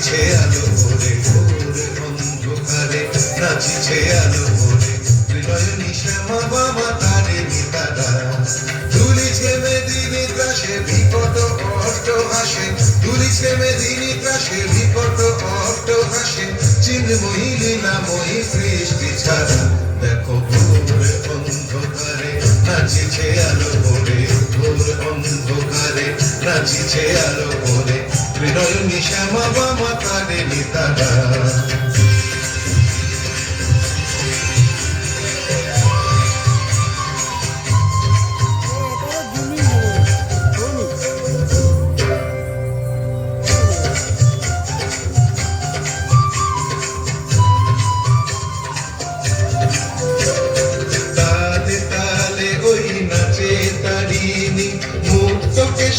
নাচিছে আলো ভরে ঘোর অন্ধকারে, নাচিছে আলো ভরে হৃদয় নিশামা বামা তারে নিতারা। দুলিছে মেদিনী ত্রাসে বিকট অট্ট হাসে, দুলিছে মেদিনী ত্রাসে বিকট অট্ট হাসে, চিন্ময়ী লীলাময়ী সৃষ্টি ছাড়া। দেখো ঘোর অন্ধকারে নাচিছে আলো ভরে, ঘোর অন্ধকারে নাচিছে আলো ভরে হৃদয় নিশামা বামা তারে নিতারা।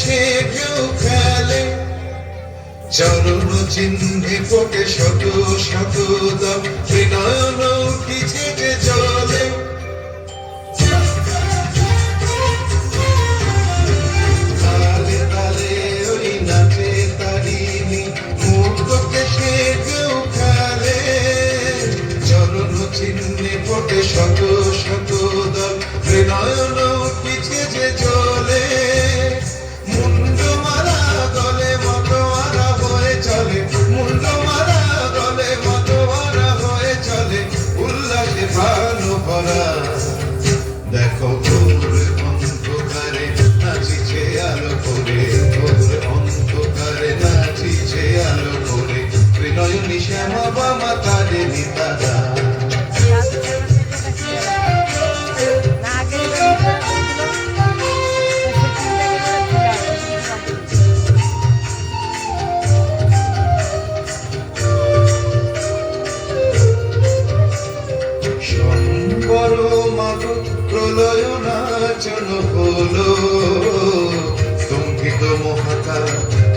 সে কেউ খেলে চরণ চিহ্নে ফোটে শত শত দম, নয়ন উঠিছে যে জলে। তালে তালে ওই নাচে তারিণী, মুক্তকে সে কেউ খেলে চরণ চিহ্নে ফোটে শত শত দম, নয়ন উঠিছে যে জলে। দেখো ঘোর অন্ধকারে নাচিছে আলো ভরে, ঘোর অন্ধকারে নাচিছে আলো ভরে হৃদয় নিশামা বামা তারে নিতারা। প্রলয় নাচন হলো স্তম্ভিত মহাকাল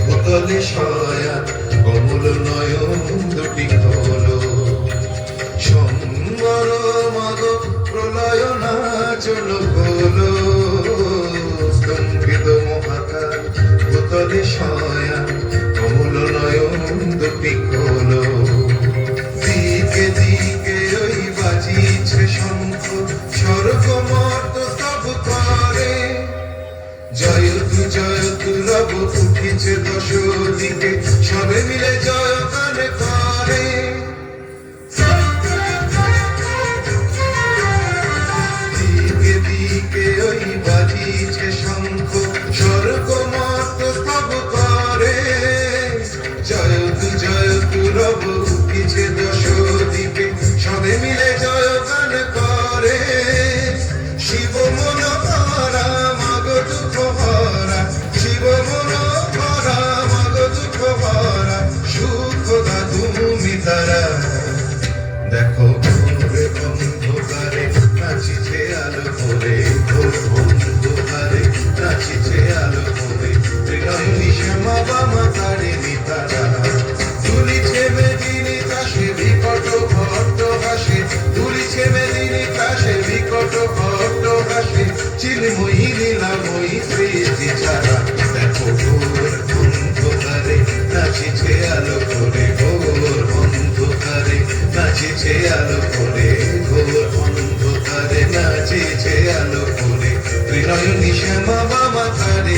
ভূতলে শয়া, কমল নয়ন দুটি হলো। সম্বর মাগ প্রলয় নাচন হলো স্তম্ভিত মহাকাল ভূতলে শয়া, কমল নয়ন দুটি হলো। দিকে দিকে ওই বাজিছে শঙ্খ, স্বর্গ মর্ত সব করে জয়তু রব উঠিছে দশ দিকে, সবে মিলে জয় গান করে। দিকে দিকে ওই বাজিছে শঙ্খ, স্বর্গ মর্ত সব করে জয়তু রব উঠিছে দশ দিকে, সবে মিলে জয় গান করে। শিব মন ভরা মাগ দুঃখ ভরা, শিব মন ভরা মাগ দুঃখ ভরা, সুখ দা তুমি তারা। দেখো ঘোর অন্ধকারে নাচিছে আলো ভরে, ঘোর অন্ধকারে নাচিছে আলো ভরে হৃদয় নিশামা বামা তারে নিতারা। দুলিছে মেদিনী ত্রাসে বিকট অট্ট হাসে, দুলিছে মেদিনী ত্রাসে বিকট অট্ট হাসে, চিন্ময়ী লীলাময়ী সৃষ্টি ছাড়া। দেখো ঘোর অন্ধকারে নাচিছে আলো ভরে, ঘোর অন্ধকারে নাচিছে আলো ভরে, ঘোর অন্ধকারে নাচিছে আলো ভরে হৃদয় নিশামা বামা তারে।